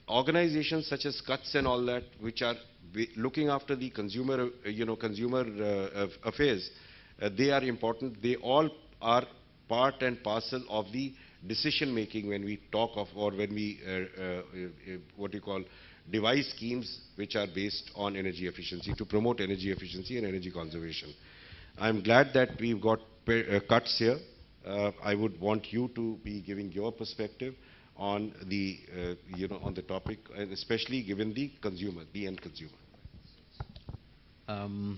organizations such as Cuts and all that, which are looking after the consumer, consumer affairs, they are important. They all are part and parcel of the decision making when we talk of, or when we what you call, devise schemes which are based on energy efficiency, to promote energy efficiency and energy conservation. I'm glad that we've got Cuts here. I would want you to be giving your perspective on the on the topic, and especially given the consumer, the end consumer.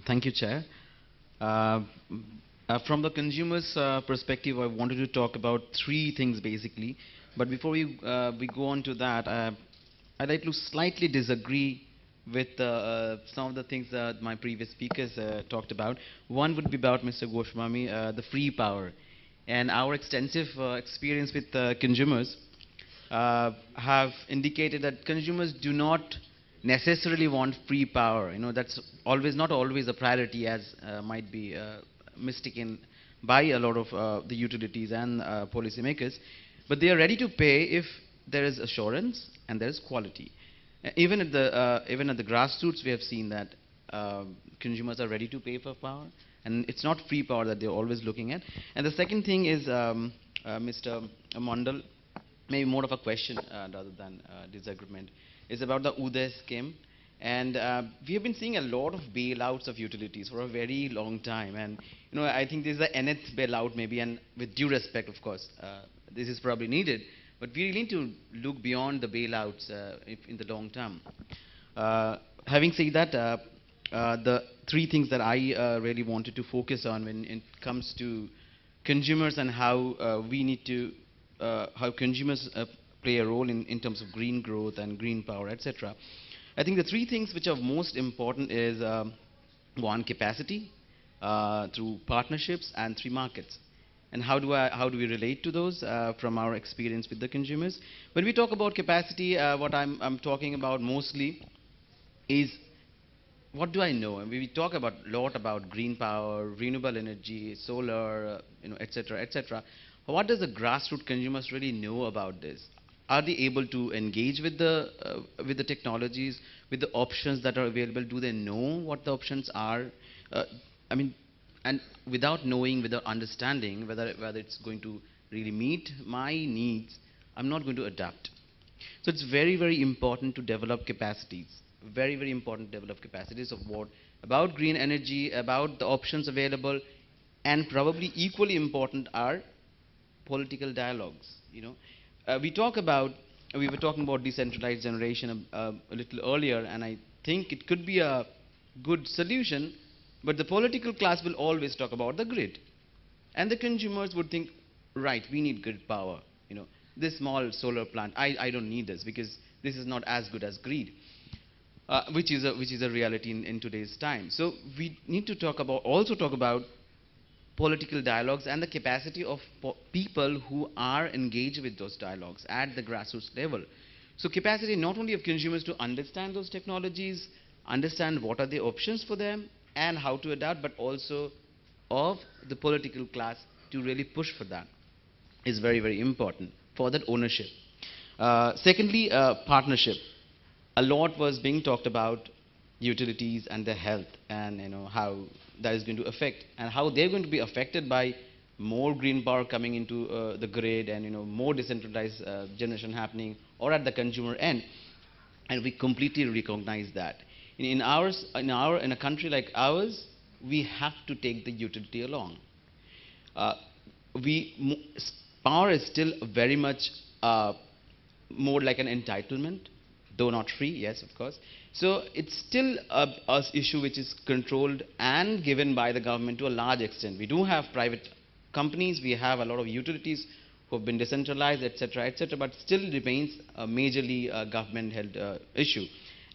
Thank you, Chair. Uh, from the consumer's perspective, I wanted to talk about three things basically. But before we go on to that, I'd like to slightly disagree with some of the things that my previous speakers talked about. One would be about Mr. Goswami, the free power. And our extensive experience with consumers have indicated that consumers do not necessarily want free power. You know, that's always not always a priority, as might be mistaken by a lot of the utilities and policymakers. But they are ready to pay if there is assurance and there is quality. Even at the grassroots, we have seen that consumers are ready to pay for power, and it's not free power that they're always looking at. And the second thing is, Mr. Mondal, maybe more of a question rather than disagreement, is about the UDAY scheme. And we have been seeing a lot of bailouts of utilities for a very long time. And you know, I think this is the nth bailout maybe, and with due respect, of course, this is probably needed. But we need to look beyond the bailouts if in the long term. Having said that, the three things that I really wanted to focus on when it comes to consumers and how we need to, how consumers play a role in terms of green growth and green power, etc. I think the three things which are most important is one, capacity through partnerships, and three, markets. And how do we relate to those from our experience with the consumers? When we talk about capacity, what I'm talking about mostly is, what do I know? I mean, we talk about a lot about green power, renewable energy, solar, etc., etc. What does the grassroots consumers really know about this? Are they able to engage with the technologies, with the options that are available? Do they know what the options are? I mean, and without knowing, without understanding whether it's going to really meet my needs, I'm not going to adapt. So it's very, very important to develop capacities. Very, very important to develop capacities of what about green energy, about the options available, and probably equally important are political dialogues. We were talking about decentralized generation a little earlier, and I think it could be a good solution, but the political class will always talk about the grid. And the consumers would think, right, we need grid power. This small solar plant, I don't need this because this is not as good as grid, which is a reality in today's time. So we need to also talk about political dialogues and the capacity of people who are engaged with those dialogues at the grassroots level. So capacity not only of consumers to understand those technologies, understand what are the options for them and how to adapt, but also of the political class to really push for that is very, very important for that ownership. Secondly, partnership. A lot was being talked about utilities and their health, and how that is going to affect, and how they're going to be affected by more green power coming into the grid, and more decentralized generation happening, or at the consumer end. And we completely recognize that. In a country like ours, we have to take the utility along. Power is still very much more like an entitlement, though not free, yes, of course. So it's still a issue which is controlled and given by the government to a large extent. We do have private companies, we have a lot of utilities who have been decentralized, etc., etc., but still remains a majorly government-held issue.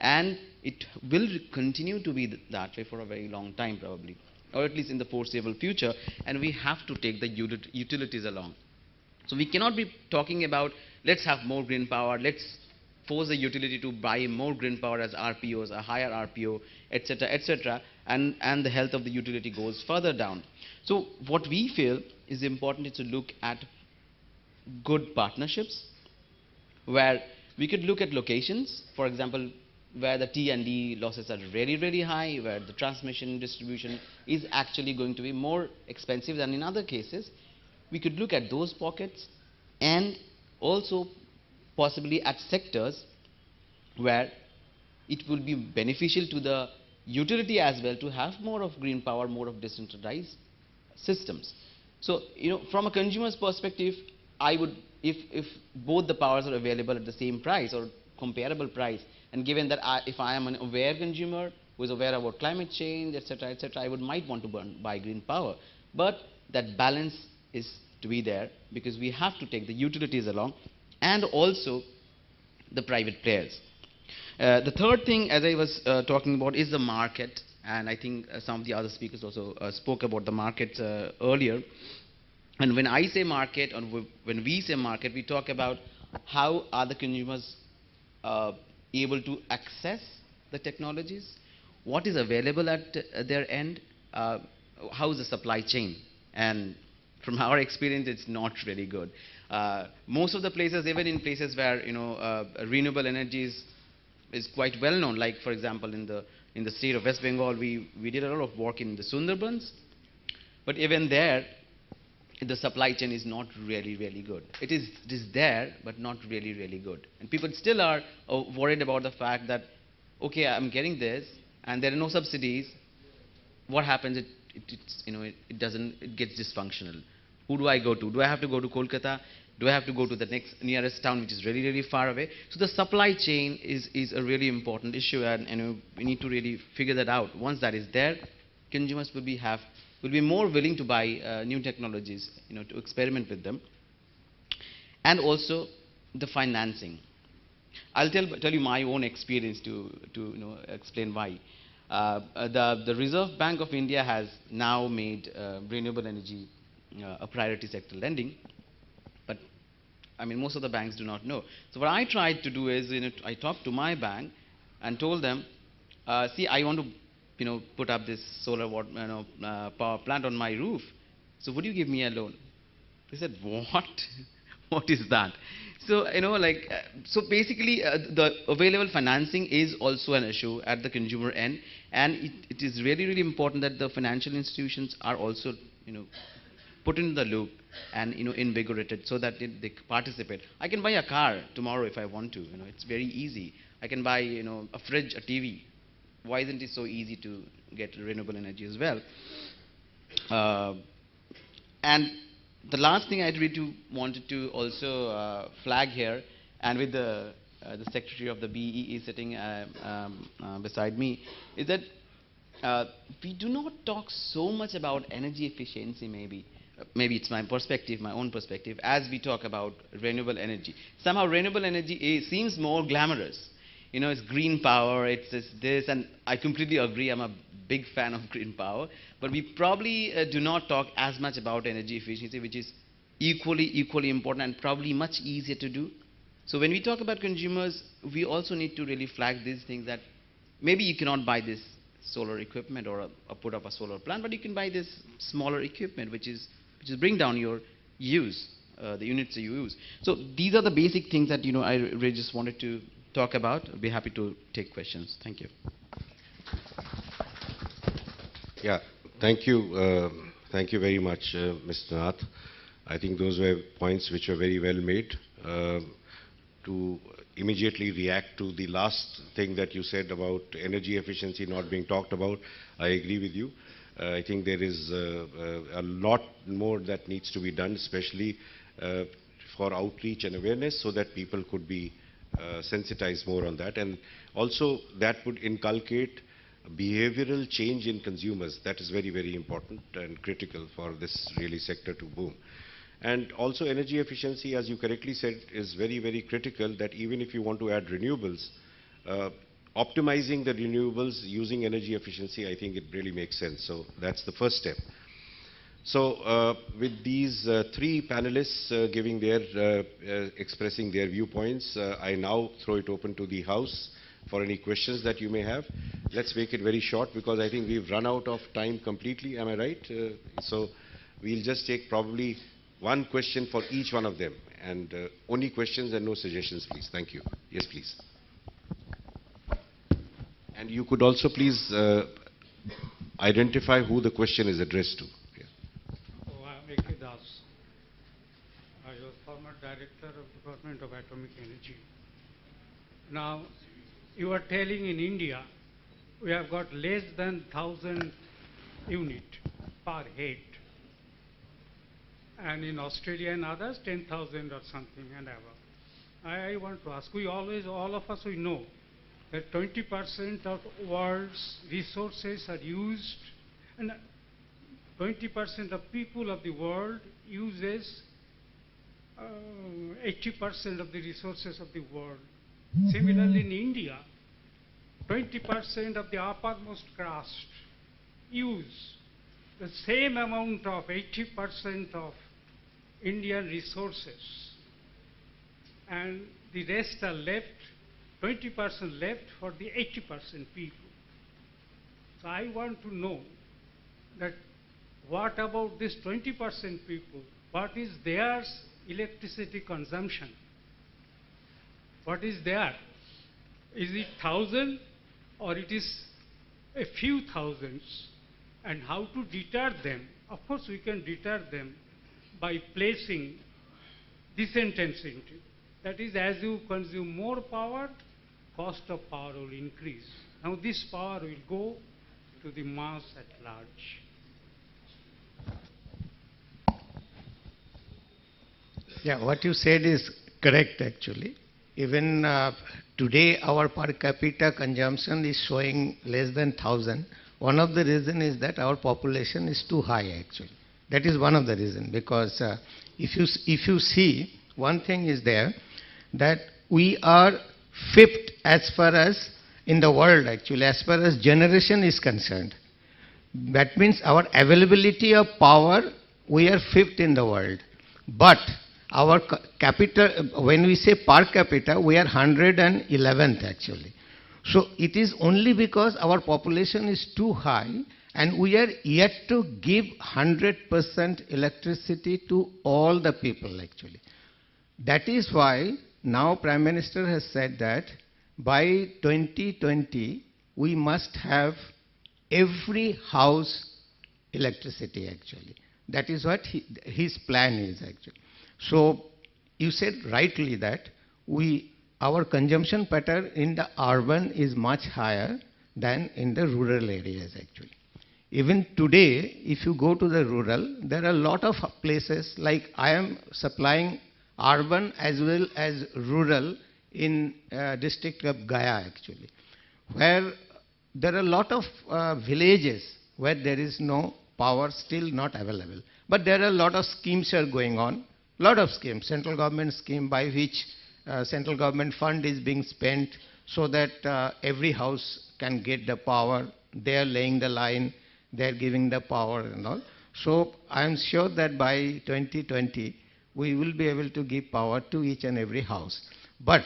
And it will continue to be that way for a very long time, probably, or at least in the foreseeable future, and we have to take the utilities along. So we cannot be talking about, let's have more green power, let's force the utility to buy more green power as RPOs, a higher RPO, etc., etc., and the health of the utility goes further down. So what we feel is important is to look at good partnerships, where We could look at locations, for example, where the T and D losses are really, really high, where the transmission distribution is actually going to be more expensive than in other cases. We could look at those pockets and also possibly at sectors where it will be beneficial to the utility as well to have more of green power, more of decentralized systems. So, from a consumer's perspective, I would, if both the powers are available at the same price or comparable price, and given that if I am an aware consumer who is aware about climate change, etc., etc., I might want to buy green power. But that balance is to be there because we have to take the utilities along and also the private players. The third thing, as I was talking about, is the market, and I think some of the other speakers also spoke about the market earlier. And when I say market, or when we say market, we talk about how are the consumers able to access the technologies, what is available at their end, how is the supply chain, and from our experience, it's not really good. Most of the places, even in places where renewable energies is quite well known, like for example in the state of West Bengal, we did a lot of work in the Sundarbans, but even there, the supply chain is not really, really good. It is there, but not really, really good. And people still are worried about the fact that, okay, I'm getting this, and there are no subsidies. What happens? It gets dysfunctional. Who do I go to? Do I have to go to Kolkata? Do I have to go to the nearest town, which is really, really far away? So the supply chain is a really important issue, and we need to really figure that out. Once that is there, consumers will be more willing to buy new technologies, to experiment with them. And also the financing. I'll tell you my own experience to explain why. The Reserve Bank of India has now made renewable energy a priority sector lending, but I mean most of the banks do not know. So what I tried to do is, I talked to my bank and told them, see, I want to put up this solar power plant on my roof. So would you give me a loan? They said, what? What is that? So, so basically the available financing is also an issue at the consumer end, and it is really, really important that the financial institutions are also, put in the loop and, invigorated so that they participate. I can buy a car tomorrow if I want to, it's very easy. I can buy, a fridge, a TV. Why isn't it so easy to get renewable energy as well? And the last thing I really wanted to also flag here, and with the secretary of the BEE sitting beside me, is that we do not talk so much about energy efficiency. Maybe it's my perspective, my own perspective, as we talk about renewable energy. Somehow renewable energy seems more glamorous. It's green power, it's this, and I completely agree. I'm a big fan of green power, but we probably do not talk as much about energy efficiency, which is equally important and probably much easier to do. So when we talk about consumers, we also need to really flag these things, that maybe you cannot buy this solar equipment or put up a solar plant, but you can buy this smaller equipment, which is bring down your use, the units you use. So these are the basic things that I really just wanted to talk about. I'll be happy to take questions. Thank you. Yeah, thank you. Thank you very much, Mr. Nath. I think those were points which were very well made. To immediately react to the last thing that you said about energy efficiency not being talked about, I agree with you. I think there is a lot more that needs to be done, especially for outreach and awareness, so that people could be sensitized more on that. And also that would inculcate behavioral change in consumers. That is very, very important and critical for this really sector to boom. And also energy efficiency, as you correctly said, is very, very critical, that even if you want to add renewables, optimizing the renewables using energy efficiency, I think it really makes sense. So that's the first step. So with these three panelists giving their, expressing their viewpoints, I now throw it open to the House for any questions that you may have. Let's make it very short, because I think we've run out of time completely. Am I right? So we'll just take probably one question for each one of them, And only questions and no suggestions, please. Thank you. Yes, please. And you could also please identify who the question is addressed to. Yeah. Oh, I'm A.K. Das. I was former director of Department of Atomic Energy. Now, you are telling in India, we have got less than 1,000 unit per head. And in Australia and others, 10,000 or something and above. I want to ask, all of us, we know that 20% of world's resources are used, and 20% of people of the world uses 80% of the resources of the world. Similarly, in India, 20% of the uppermost caste use the same amount of 80% of Indian resources, and the rest are left, 20% left for the 80% people. So I want to know that what about this 20% people? What is their electricity consumption? What is there? Is it 1,000 or it is a few thousands? And how to deter them? Of course, we can deter them by placing this incentive. That is, as you consume more power, cost of power will increase. Now this power will go to the mass at large. Yeah, what you said is correct actually. Even today our per capita consumption is showing less than 1,000. One of the reasons is that our population is too high actually. That is one of the reasons, because if you see, one thing is there, that we are fifth as far as in the world actually, as far as generation is concerned. That means our availability of power, we are fifth in the world. But our capita, when we say per capita, we are 111th actually. So it is only because our population is too high and we are yet to give 100% electricity to all the people actually. That is why now Prime Minister has said that by 2020 we must have every house electricity actually. That is what his plan is actually. So you said rightly that our consumption pattern in the urban is much higher than in the rural areas actually. Even today, if you go to the rural, there are a lot of places, like I am supplying urban as well as rural in district of Gaya actually, where there are a lot of villages where there is no power still not available. But there are a lot of schemes are going on, lot of schemes, central government scheme by which central government fund is being spent so that every house can get the power. They are laying the line, they are giving the power and all. So I am sure that by 2020 we will be able to give power to each and every house. But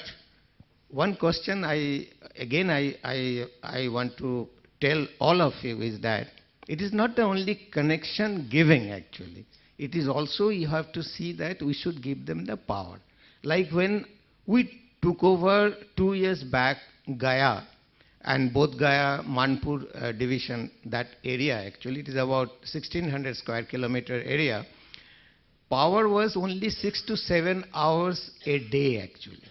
one question I want to tell all of you is that it is not the only connection giving actually. It is also you have to see that we should give them the power. Like when we took over 2 years back Gaya, and both Gaya, Manpur division, that area actually, it is about 1600 square kilometer area. Power was only 6 to 7 hours a day actually.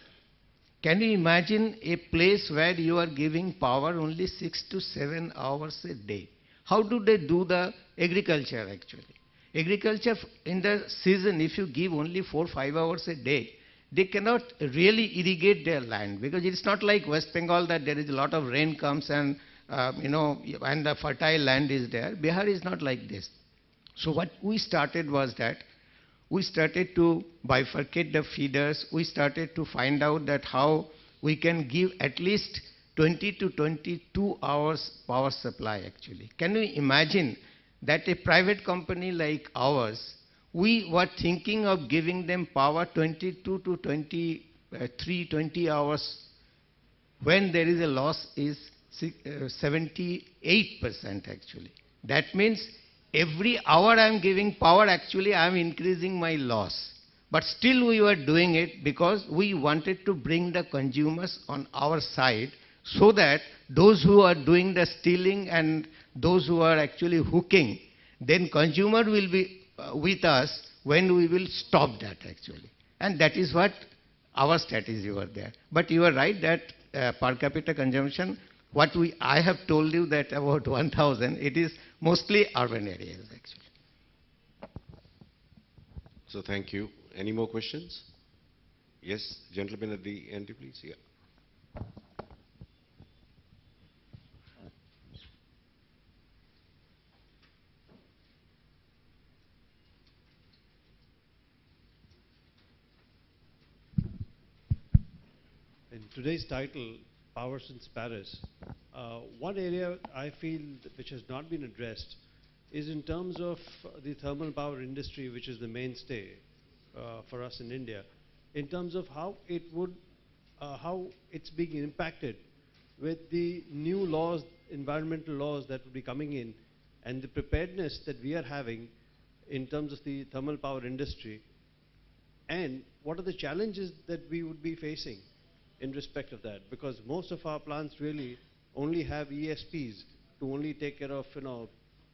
Can you imagine a place where you are giving power only 6 to 7 hours a day? How do they do the agriculture actually? Agriculture in the season, if you give only 4 or 5 hours a day, they cannot really irrigate their land, because it's not like West Bengal that there is a lot of rain comes and and the fertile land is there. Bihar is not like this. So what we started was that we started to bifurcate the feeders. We started to find out that how we can give at least 20 to 22 hours power supply actually. Can you imagine that a private company like ours, we were thinking of giving them power 22 to 20 hours when there is a loss is 78% actually. That means every hour I am giving power, actually I am increasing my loss. But still we were doing it because we wanted to bring the consumers on our side so that those who are doing the stealing and those who are actually hooking, then consumer will be with us when we will stop that actually. And that is what our strategy were there. But you are right that per capita consumption, I have told you that about 1,000, it is mostly urban areas actually. So thank you. Any more questions? Yes, gentleman at the end, please. Yeah. In today's title, Power Since Paris, one area I feel which has not been addressed is in terms of the thermal power industry, which is the mainstay for us in India, in terms of how it's being impacted with the new laws, environmental laws that will be coming in, and the preparedness that we are having in terms of the thermal power industry, and what are the challenges that we would be facing in respect of that, because most of our plants really only have ESPs to only take care of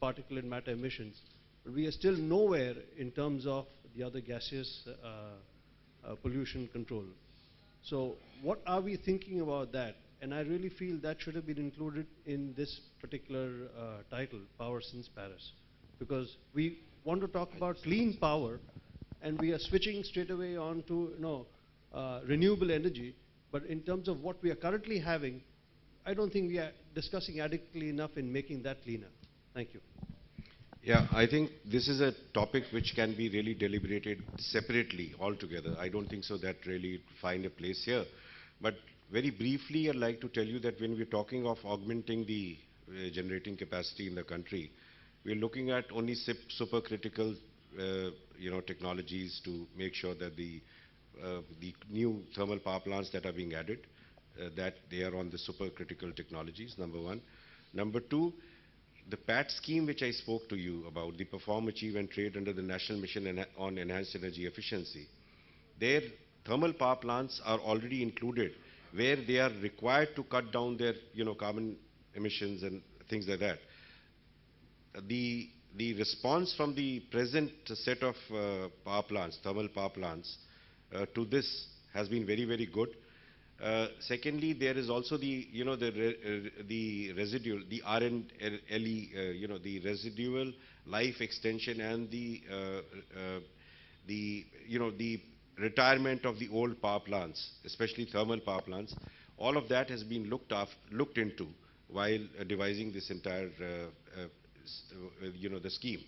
particulate matter emissions, but we are still nowhere in terms of the other gaseous pollution control. So what are we thinking about that? And I really feel that should have been included in this particular title, Power Since Paris, because we want to talk about clean power and we are switching straight away on to renewable energy. But in terms of what we are currently having, I don't think we are discussing adequately enough in making that cleaner. Thank you. Yeah, I think this is a topic which can be really deliberated separately altogether. I don't think so that really find a place here. But very briefly, I'd like to tell you that when we're talking of augmenting the generating capacity in the country, we're looking at only supercritical technologies to make sure that the new thermal power plants that are being added, that they are on the supercritical technologies, number one. Number two, the PAT scheme which I spoke to you about, the Perform, Achieve and Trade under the National Mission on Enhanced Energy Efficiency, their thermal power plants are already included where they are required to cut down their carbon emissions and things like that. The response from the present set of power plants, thermal power plants, to this has been very, very good. Secondly, there is also the residual, the RNLE, the residual life extension and the retirement of the old power plants, especially thermal power plants. All of that has been looked into while devising this entire the scheme.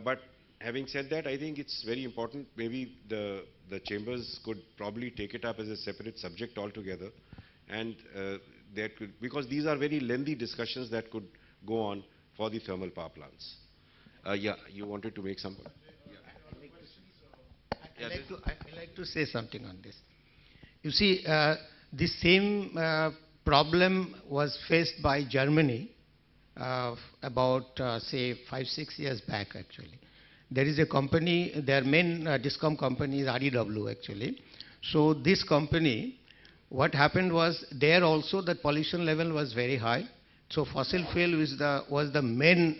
But having said that, I think it's very important. Maybe the chambers could probably take it up as a separate subject altogether, and because these are very lengthy discussions that could go on for the thermal power plants. Yeah, you wanted to make some. I'd like to say something on this. You see, the same problem was faced by Germany about, say, 5-6 years back, actually. There is a company, their main discom company is REW, actually. So this company, what happened was, there also the pollution level was very high. So fossil fuel was the main,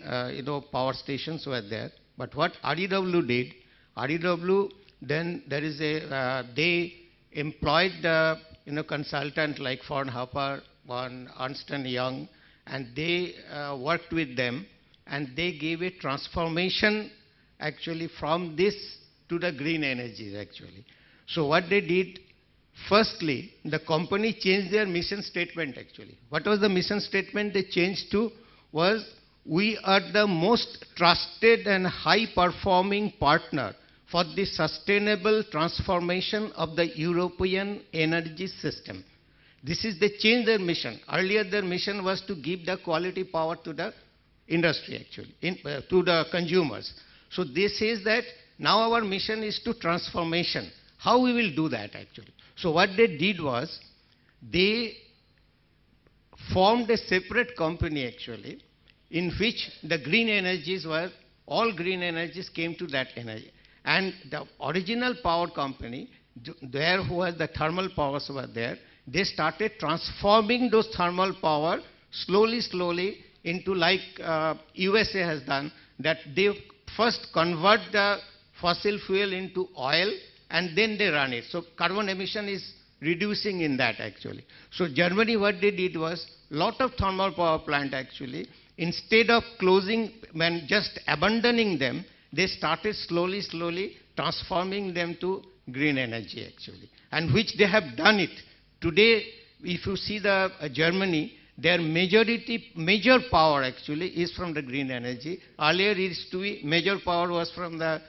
power stations were there. But what REW did, then there is they employed consultant like Fraunhofer, Ernst & Young, and they worked with them, and they gave a transformation actually from this to the green energies actually. So what they did, firstly, the company changed their mission statement actually. What was the mission statement they changed to? Was, we are the most trusted and high performing partner for the sustainable transformation of the European energy system. This is, they changed their mission. Earlier their mission was to give the quality power to the industry actually, to the consumers. So this says that now our mission is to transformation. How we will do that actually? So what they did was, they formed a separate company actually, in which the green energies were, all green energies came to that energy. And the original power company, there who has the thermal powers were there, they started transforming those thermal power slowly into like USA has done, that they first convert the fossil fuel into oil and then they run it. So carbon emission is reducing in that actually. So Germany, what they did was lot of thermal power plant actually, instead of closing and just abandoning them, they started slowly transforming them to green energy actually, and which they have done it. Today, if you see the Germany, their major power actually is from the green energy. Earlier it used to be major power was from the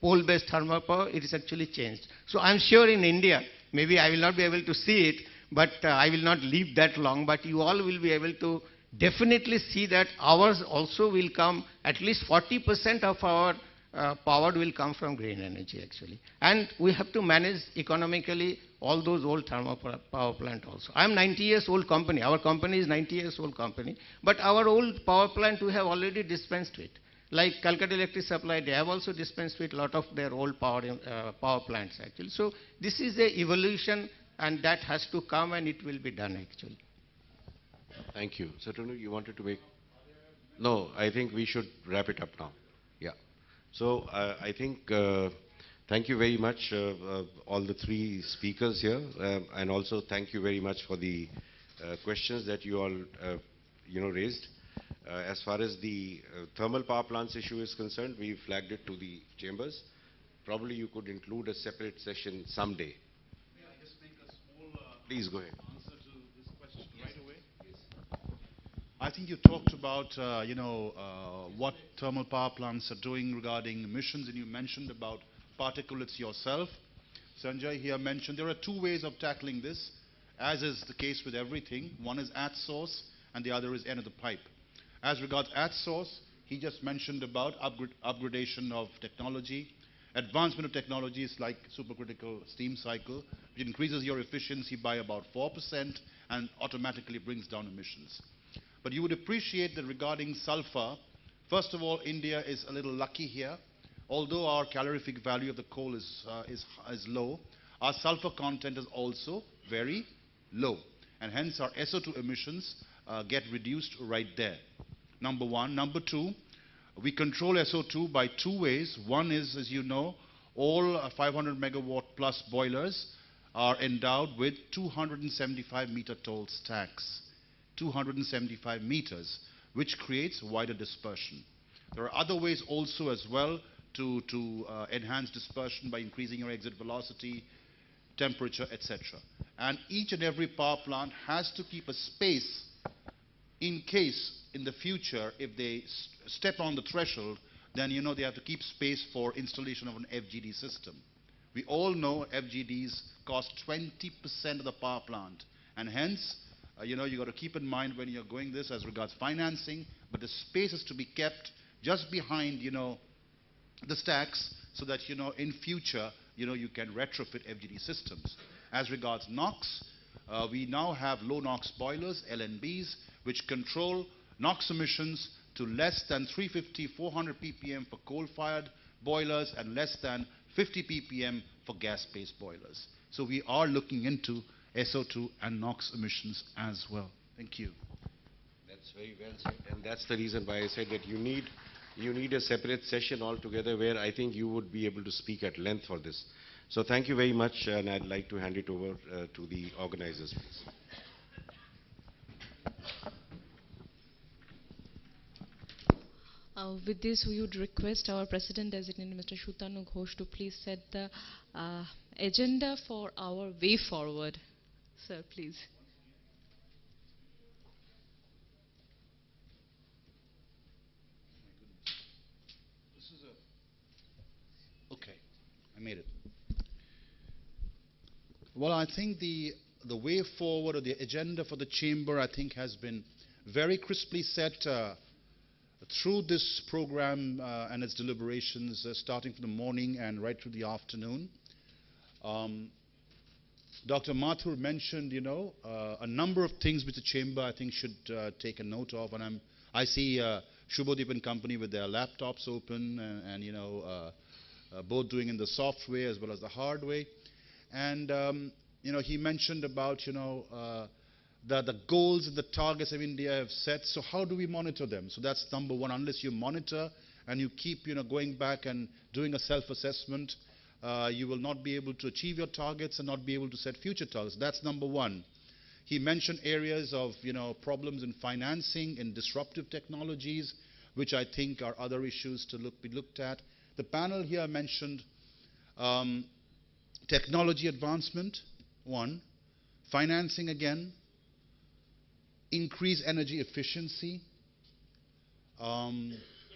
coal-based thermal power. It is actually changed. So I'm sure in India, maybe I will not be able to see it, but I will not live that long, but you all will be able to definitely see that ours also will come, at least 40% of our power will come from green energy actually. And we have to manage economically all those old thermal power plant also. I am 90 years old company. Our company is 90 years old company. But our old power plant, we have already dispensed with. Like Calcutta Electric Supply, they have also dispensed with a lot of their old power plants actually. So this is the evolution, and that has to come, and it will be done actually. Thank you. Satunu, you wanted to make? No, I think we should wrap it up now. Yeah. So I think thank you very much, all the three speakers here, and also thank you very much for the questions that you all raised. As far as the thermal power plants issue is concerned, we flagged it to the chambers. Probably you could include a separate session someday. May I just make a small Please go ahead. answer to this question right away? Yes. I think you talked about, what thermal power plants are doing regarding emissions, and you mentioned about particulates yourself. Sanjay here mentioned there are two ways of tackling this, as is the case with everything. One is at source, and the other is end of the pipe. As regards at source, he just mentioned about upgradation of technology, advancement of technologies like supercritical steam cycle, which increases your efficiency by about 4% and automatically brings down emissions. But you would appreciate that regarding sulfur, first of all, India is a little lucky here. Although our calorific value of the coal is low, our sulfur content is also very low. And hence our SO2 emissions get reduced right there. Number one. Number two, we control SO2 by two ways. One is, as you know, all 500 megawatt plus boilers are endowed with 275 meter tall stacks. 275 meters, which creates wider dispersion. There are other ways also as well to enhance dispersion by increasing your exit velocity, temperature, etc. And each and every power plant has to keep a space in case in the future, if they step on the threshold, then they have to keep space for installation of an FGD system. We all know FGDs cost 20% of the power plant, and hence, you got to keep in mind when you're going this as regards financing, but the space is to be kept just behind, the stacks, so that, in future, you can retrofit FGD systems. As regards NOx, we now have low NOx boilers, LNBs, which control NOx emissions to less than 350, 400 ppm for coal-fired boilers and less than 50 ppm for gas-based boilers. So we are looking into SO2 and NOx emissions as well. Thank you. That's very well said, and that's the reason why I said that you need a separate session altogether where I think you would be able to speak at length for this. So thank you very much, and I'd like to hand it over to the organizers, please. With this, we would request our President Designate, Mr. Shutanu Ghosh, to please set the agenda for our way forward. Sir, please. Okay, I made it. Well, I think the way forward, or the agenda for the chamber, I think has been very crisply set through this program and its deliberations, starting from the morning and right through the afternoon. Dr. Mathur mentioned, a number of things which the chamber, I think, should take a note of. And I see Shubhadeep and company with their laptops open, and both doing in the soft way as well as the hard way. And he mentioned about the goals and the targets that India have set. So how do we monitor them? So that's number one. Unless you monitor and you keep going back and doing a self-assessment, you will not be able to achieve your targets and not be able to set future targets. That's number one. He mentioned areas of problems in financing, in disruptive technologies, which I think are other issues to be looked at. The panel here mentioned technology advancement, one, financing again, increase energy efficiency,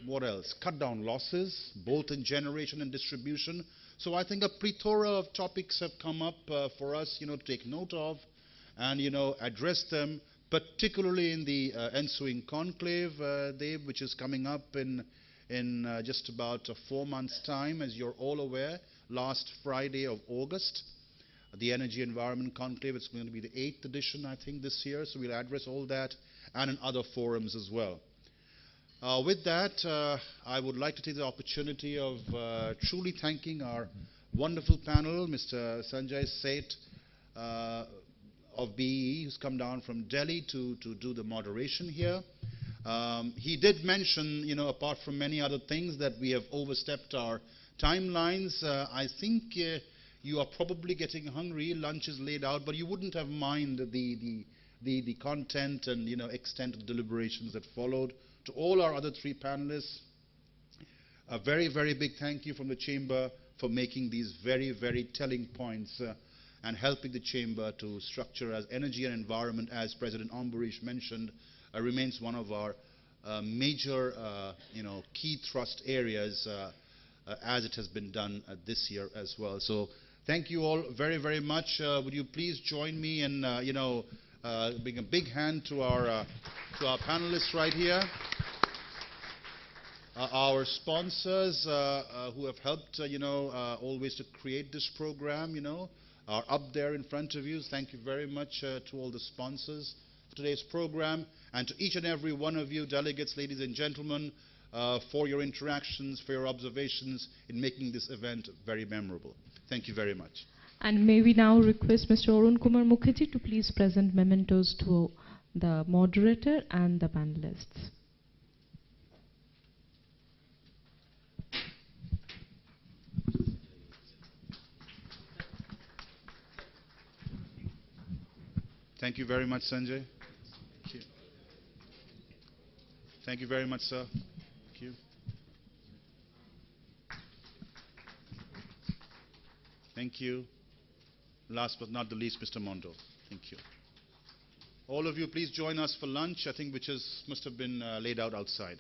what else? Cut down losses, both in generation and distribution. So I think a plethora of topics have come up for us, to take note of and, address them, particularly in the ensuing conclave, Dave, which is coming up in just about 4 months' time, as you're all aware, last Friday of August. The Energy Environment Conclave, it's going to be the 8th edition, I think, this year, so we'll address all that and in other forums as well. With that, I would like to take the opportunity of truly thanking our wonderful panel, Mr. Sanjay Seth of BEE, who's come down from Delhi to do the moderation here. He did mention, apart from many other things, that we have overstepped our timelines. I think you are probably getting hungry. Lunch is laid out, but you wouldn't have minded the content and extent of deliberations that followed. To all our other three panelists, a very, very big thank you from the Chamber for making these very, very telling points and helping the Chamber to structure as energy and environment, as President Ambarish mentioned, remains one of our major key thrust areas as it has been done this year as well. So thank you all very, very much. Would you please join me in giving a big hand to our panelists right here. Our sponsors who have helped, always to create this program, are up there in front of you. Thank you very much to all the sponsors for today's program, and to each and every one of you, delegates, ladies and gentlemen, for your interactions, for your observations in making this event very memorable. Thank you very much. And may we now request Mr. Arun Kumar Mukherjee to please present mementos to the moderator and the panelists. Thank you very much, Sanjay. Thank you. Thank you very much, sir. Thank you. Thank you. Last but not the least, Mr. Mondo. Thank you. All of you, please join us for lunch, I think, which must have been laid out outside.